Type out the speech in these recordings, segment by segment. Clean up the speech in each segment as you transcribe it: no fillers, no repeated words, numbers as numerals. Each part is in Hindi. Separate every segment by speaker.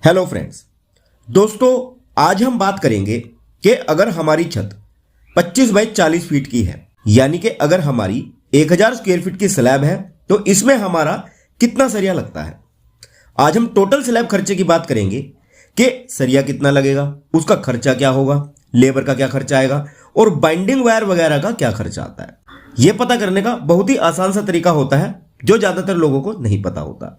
Speaker 1: हेलो फ्रेंड्स, दोस्तों आज हम बात करेंगे कि अगर हमारी छत 25 बाई 40 फीट की है, यानी कि अगर हमारी 1000 स्क्वायर फीट की स्लैब है तो इसमें हमारा कितना सरिया लगता है। आज हम टोटल स्लैब खर्चे की बात करेंगे कि सरिया कितना लगेगा, उसका खर्चा क्या होगा, लेबर का क्या खर्चा आएगा और बाइंडिंग वायर वगैरह का क्या खर्चा आता है। यह पता करने का बहुत ही आसान सा तरीका होता है जो ज्यादातर लोगों को नहीं पता होता।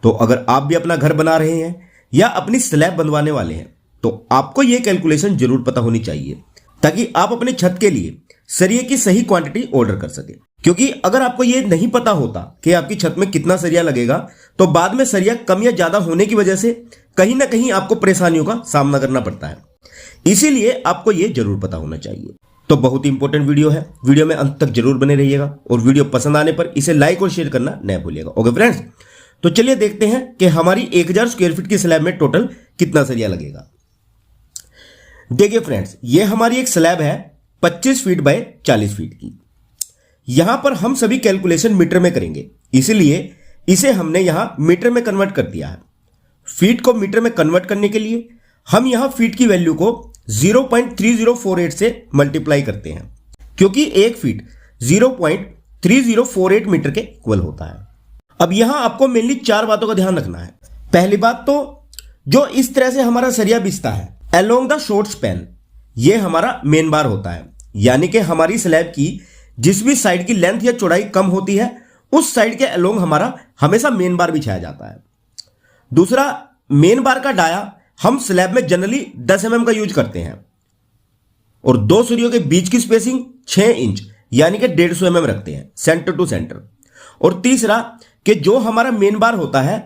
Speaker 1: तो अगर आप भी अपना घर बना रहे हैं या अपनी स्लैब बनवाने वाले हैं तो आपको यह कैलकुलेशन जरूर पता होनी चाहिए ताकि आप अपने छत के लिए सरिये की सही क्वांटिटी ऑर्डर कर सके। क्योंकि अगर आपको यह नहीं पता होता कि आपकी छत में कितना सरिया लगेगा तो बाद में सरिया कम या ज्यादा होने की वजह से कहीं ना कहीं आपको परेशानियों का सामना करना पड़ता है। इसीलिए आपको यह जरूर पता होना चाहिए। तो बहुत ही इंपॉर्टेंट वीडियो है, वीडियो में अंत तक जरूर बने रहिएगा और वीडियो पसंद आने पर इसे लाइक और शेयर करना न भूलिएगा। ओके फ्रेंड्स, तो चलिए देखते हैं कि हमारी 1000 स्क्वायर फीट की स्लैब में टोटल कितना सरिया लगेगा। देखिए फ्रेंड्स, ये हमारी एक स्लैब है 25 फीट बाय 40 फीट की। यहां पर हम सभी कैलकुलेशन मीटर में करेंगे, इसलिए इसे हमने यहां मीटर में कन्वर्ट कर दिया है। फीट को मीटर में कन्वर्ट करने के लिए हम यहां फीट की वैल्यू को 0.3048 से मल्टीप्लाई करते हैं, क्योंकि एक फीट 0.3048 मीटर के इक्वल होता है। अब यहां आपको मेनली 4 बातों का ध्यान रखना है। पहली बात तो जो इस तरह से हमारा सरिया बिछता है अलोंग द शॉर्ट स्पैन, ये हमारा मेन बार होता है, यानी कि हमारी स्लैब की जिस भी साइड की लेंथ या चौड़ाई कम होती है उस साइड के अलोंग हमारा हमेशा मेन बार बिछाया जाता है। दूसरा, मेन बार का डाया हम स्लैब में जनरली 10 mm का यूज करते हैं और दो सरियों के बीच की स्पेसिंग 6 इंच यानी कि 150 mm रखते हैं सेंटर टू सेंटर। और तीसरा कि जो हमारा मेन बार होता है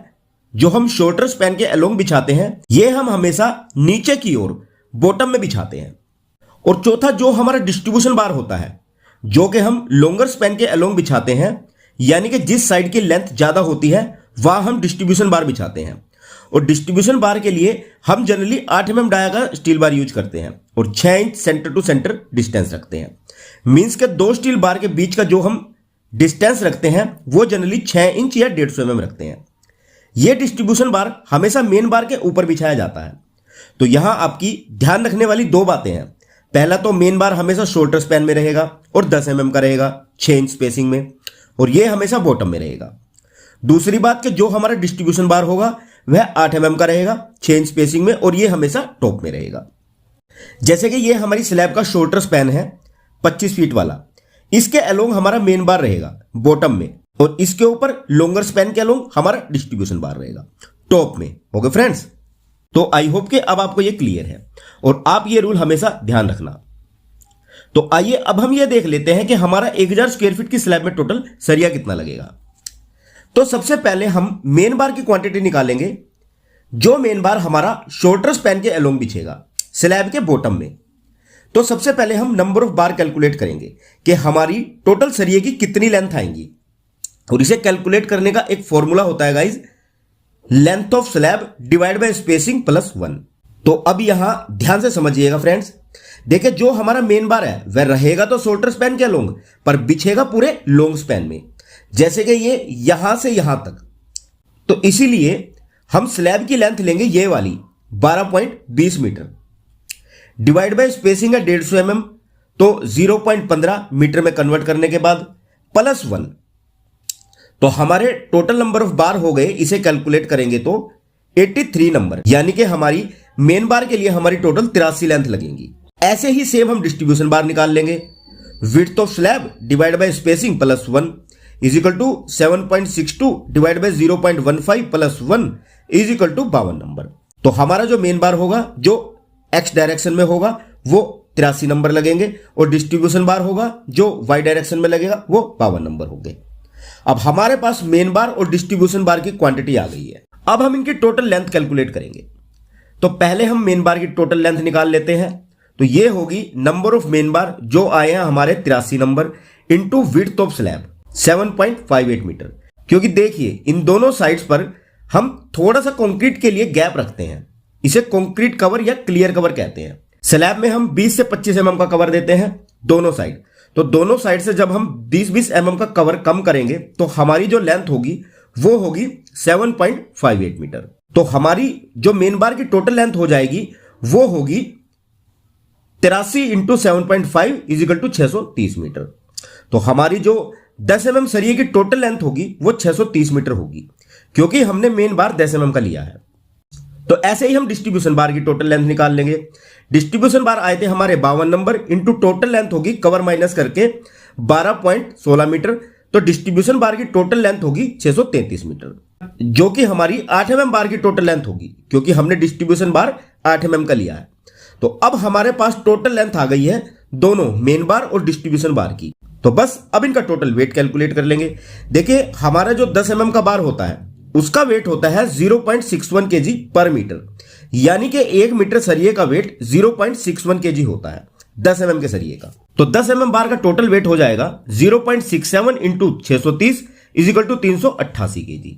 Speaker 1: जो हम शॉर्टर स्पैन के अलोंग बिछाते हैं ये हम हमेशा नीचे की ओर बॉटम में बिछाते हैं। और चौथा, जो हमारा डिस्ट्रीब्यूशन बार होता है जो कि हम लॉन्गर स्पैन के अलोंग बिछाते हैं, यानी कि जिस साइड की लेंथ ज्यादा होती है वहां हम डिस्ट्रीब्यूशन बार बिछाते हैं। और डिस्ट्रीब्यूशन बार के लिए हम जनरली 8 mm डाया का स्टील बार यूज करते हैं और 6 inch centre to centre distance रखते हैं। मींस के दो स्टील बार के बीच का जो हम डिस्टेंस रखते हैं वो जनरली 6 इंच या 150 mm रखते हैं। यह डिस्ट्रीब्यूशन बार हमेशा मेन बार के ऊपर बिछाया जाता है। तो यहां आपकी ध्यान रखने वाली 2 बातें हैं। पहला तो मेन बार हमेशा शॉर्टर स्पैन में रहेगा और 10 mm का रहेगा 6 इंच स्पेसिंग में, और यह हमेशा बॉटम में रहेगा। दूसरी बात कि जो हमारा डिस्ट्रीब्यूशन बार होगा वह 8 mm का रहेगा 6 इंच स्पेसिंग में और यह हमेशा टॉप में रहेगा। जैसे कि यह हमारी स्लैब का शॉर्टर स्पैन है 25 फीट वाला, इसके अलोंग हमारा मेन बार रहेगा बॉटम में और इसके ऊपर लॉन्गर स्पैन के अलोंग हमारा डिस्ट्रीब्यूशन बार रहेगा टॉप में। ओके फ्रेंड्स, तो आई होप कि अब आपको यह क्लियर है और आप ये रूल हमेशा ध्यान रखना। तो आइए अब हम ये देख लेते हैं कि हमारा 1000 स्क्वायर फीट की स्लैब में टोटल सरिया कितना लगेगा। तो सबसे पहले हम मेन बार की क्वांटिटी निकालेंगे। जो मेन बार हमारा शॉर्टर स्पैन के अलोंग बिछेगा स्लैब के बॉटम में, तो सबसे पहले हम नंबर ऑफ बार कैलकुलेट करेंगे कि हमारी टोटल सरिये की कितनी लेंथ आएंगी। और इसे कैलकुलेट करने का एक फॉर्मूला होता है guys, length of slab divide by spacing plus 1। तो अब यहां ध्यान से समझिएगा फ्रेंड्स, देखिए जो हमारा मेन बार है वह रहेगा तो शॉर्टर स्पैन के अलोंग पर बिछेगा पूरे लॉन्ग स्पैन में, जैसे कि ये यहां से यहां तक। तो इसीलिए हम स्लैब की लेंथ लेंगे ये वाली 12.20 मीटर डिवाइड बाय स्पेसिंग है 150 mm, तो 0.15 मीटर में कन्वर्ट करने के बाद प्लस 1। तो हमारे टोटल नंबर ऑफ बार हो गए, इसे कैलकुलेट करेंगे तो 83 नंबर, यानी कि हमारी मेन बार के लिए हमारी टोटल 83 लेंथ लगेंगी। ऐसे ही सेम हम डिस्ट्रीब्यूशन बार निकाल लेंगे। Width of slab divide by spacing plus 1 is equal to 7.62 divide by 0.15 plus 1 is equal to 52 number. तो हमारा जो मेन बार होगा जो एक्स डायरेक्शन में होगा वो 83 नंबर लगेंगे और डिस्ट्रीब्यूशन बार होगा जो वाई डायरेक्शन में लगेगा वो 52 नंबर होंगे। अब हमारे पास मेन बार और डिस्ट्रीब्यूशन बार की क्वांटिटी आ गई है। अब हम इनकी टोटल लेंथ कैलकुलेट करेंगे। तो पहले हम मेन बार की टोटल लेंथ निकाल लेते हैं। तो ये होगी नंबर ऑफ मेन बार जो आए हैं हमारे 83 number into width of slab 7.58 metre. क्योंकि देखिए इन दोनों साइड्स पर हम थोड़ा सा कंक्रीट के लिए गैप रखते हैं, इसे कंक्रीट कवर या क्लियर कवर कहते हैं। स्लैब में हम 20 से 25 mm का कवर देते हैं दोनों साइड। तो दोनों साइड से जब हम 20-20 mm का कवर कम करेंगे तो हमारी जो लेंथ होगी वो होगी 7.58 मीटर। तो हमारी जो मेन बार की टोटल लेंथ हो जाएगी वो होगी 83 इंटू 7.5 इजिकल टू 630 मीटर। तो हमारी जो 10 mm सरिये की टोटल लेंथ होगी वो 630 मीटर होगी, क्योंकि हमने मेन बार 10 mm का लिया है। तो ऐसे ही हम डिस्ट्रीब्यूशन बार की टोटल लेंथ निकाल लेंगे। डिस्ट्रीब्यूशन बार आए थे हमारे 52 नंबर, इंटू टोटल लेंथ होगी कवर माइनस करके 12.16 मीटर। तो डिस्ट्रीब्यूशन बार की टोटल लेंथ होगी 633 मीटर, जो कि हमारी 8 mm बार की टोटल लेंथ होगी, क्योंकि हमने डिस्ट्रीब्यूशन बार 8 mm का लिया है। तो अब हमारे पास टोटल लेंथ आ गई है दोनों मेन बार और डिस्ट्रीब्यूशन बार की। तो बस अब इनका टोटल वेट कैलकुलेट कर लेंगे। देखिए हमारा जो 10 mm का बार होता है उसका वेट होता है 0.61 kg पर मीटर, यानी कि 1 मीटर सरिये का वेट 0.61 kg होता है 10 mm के सरिये का। तो 10 mm बार का टोटल वेट हो जाएगा 0.67 इंटू 630 इजिकल टू 388 kg।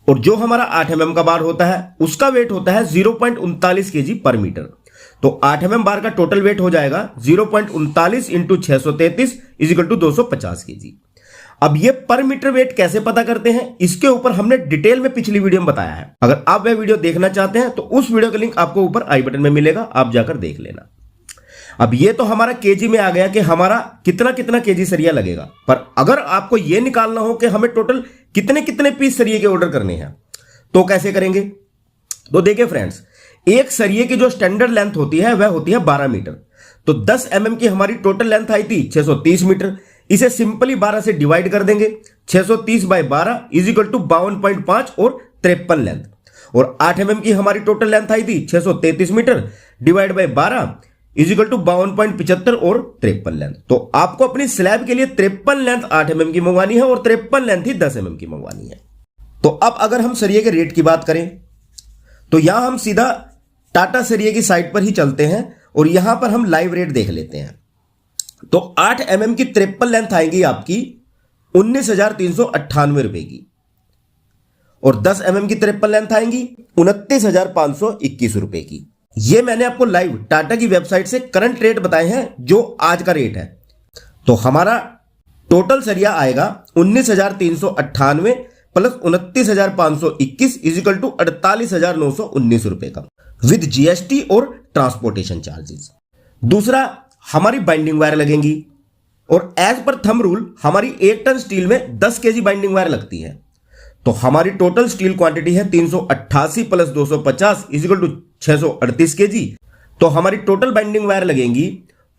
Speaker 1: और जो हमारा 8 mm का बार होता है उसका वेट होता है 0.39 kg पर मीटर। तो 8 mm बार का टोटल वेट हो जाएगा 0.39 इंटू 633 इजिकल टू 250 kg। अब ये पर मीटर वेट कैसे पता करते हैं, इसके ऊपर हमने डिटेल में पिछली वीडियो में बताया है। अगर आप वह वीडियो देखना चाहते हैं तो उस वीडियो का लिंक आपको ऊपर आई बटन में मिलेगा, आप जाकर देख लेना। अब ये तो हमारा केजी में आ गया कि हमारा कितना कितना केजी सरिया लगेगा, पर अगर आपको यह निकालना हो कि हमें टोटल कितने कितने पीस सरिये के ऑर्डर करने हैं तो कैसे करेंगे। तो देखिए फ्रेंड्स, एक सरिये की जो स्टैंडर्ड लेंथ होती है वह होती है 12 मीटर। तो 10 mm की हमारी टोटल लेंथ आई थी 630 मीटर। इसे सिंपली 12 से डिवाइड कर देंगे। 630 बाय 12 इजिकल टू 52.5 और 53 लेंथ। और 8 mm की हमारी टोटल लेंथ आई थी 633 metre divide by 12 is equal to 52.75 और 53 लेंथ। तो आपको अपनी स्लैब के लिए 53 लेंथ 8 mm की मंगवानी है और 53 लेंथ ही 10 mm की मंगवानी है। तो अब अगर हम सरिये के रेट की बात करें तो यहां हम सीधा टाटा सरिये की साइट पर ही चलते हैं और यहां पर हम लाइव रेट देख लेते हैं। तो 8 mm की 53 लेंथ आएगी आपकी 19,398 रुपए की, और 10 mm की 53 लेंथ आएंगी 29,521 रुपए की। ये मैंने आपको लाइव टाटा की वेबसाइट से करंट रेट बताए हैं जो आज का रेट है। तो हमारा टोटल सरिया आएगा 19,398 प्लस 29,521 इजिकल टू 48,919 रुपए का विद जीएसटी और ट्रांसपोर्टेशन चार्जेस। दूसरा, हमारी बाइंडिंग वायर लगेंगी, और एज पर थंब रूल हमारी 1 टन स्टील में 10 केजी बाइंडिंग वायर लगती है। तो हमारी टोटल स्टील क्वांटिटी है 388 प्लस 250 इजिकल टू 638 केजी। तो हमारी टोटल बाइंडिंग वायर लगेंगी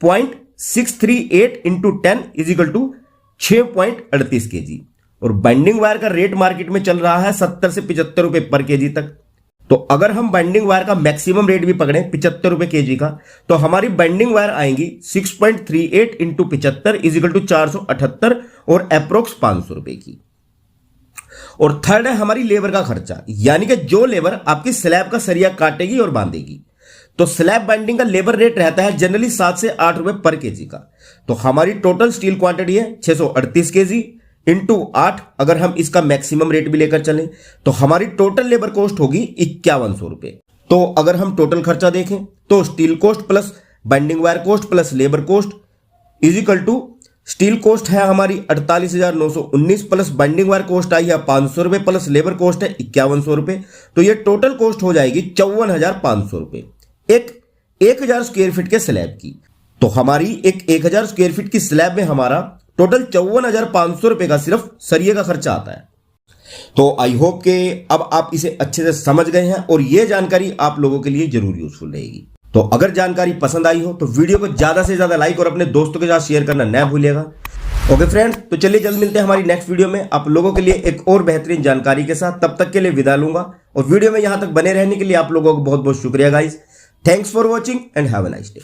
Speaker 1: 0.638 इंटू 10 इजिकल टू 6.38 केजी। और बाइंडिंग वायर का रेट मार्केट में चल रहा है 70 से 75 रुपए पर केजी तक। तो अगर हम बाइंडिंग वायर का मैक्सिमम रेट भी पकड़े 75 रुपए केजी का, तो हमारी बाइंडिंग वायर आएंगी 6.38 इंटू 75 इजिकल टू 478 और अप्रोक्स 500 रुपए की। और थर्ड है हमारी लेबर का खर्चा, यानी कि जो लेबर आपकी स्लैब का सरिया काटेगी और बांधेगी। तो स्लैब बाइंडिंग का लेबर रेट रहता है जनरली 7 से 8 रुपए पर केजी का। तो हमारी टोटल स्टील क्वांटिटी है 638 केजी इंटू 8। अगर हम इसका मैक्सिमम रेट भी लेकर चलें तो हमारी टोटल लेबर कॉस्ट होगी 5100 रुपए। तो अगर हम टोटल खर्चा देखें तो steel cost plus binding wire cost plus labour cost is equal to steel cost है हमारी 48,919 प्लस बाइंडिंग वायर कॉस्ट आई है 500 रुपए प्लस लेबर कॉस्ट है 5100 रुपए। तो ये टोटल कॉस्ट हो जाएगी 54,500 रुपए एक 1000 स्क्वायर फीट के स्लैब की। तो हमारी एक 1000 स्क्वायर फीट की स्लैब में हमारा टोटल 54,500 रुपए का सिर्फ सरिये का खर्चा आता है। तो आई होप कि अब आप इसे अच्छे से समझ गए हैं और यह जानकारी आप लोगों के लिए जरूर यूजफुल रहेगी। तो अगर जानकारी पसंद आई हो तो वीडियो को ज्यादा से ज्यादा लाइक और अपने दोस्तों के साथ शेयर करना न भूलिएगा। ओके फ्रेंड्स, तो चलिए जल्द मिलते हैं हमारी नेक्स्ट वीडियो में आप लोगों के लिए एक और बेहतरीन जानकारी के साथ। तब तक के लिए विदा लूंगा और वीडियो में यहां तक बने रहने के लिए आप लोगों को बहुत बहुत शुक्रिया guys. Thanks for watching and have a nice day.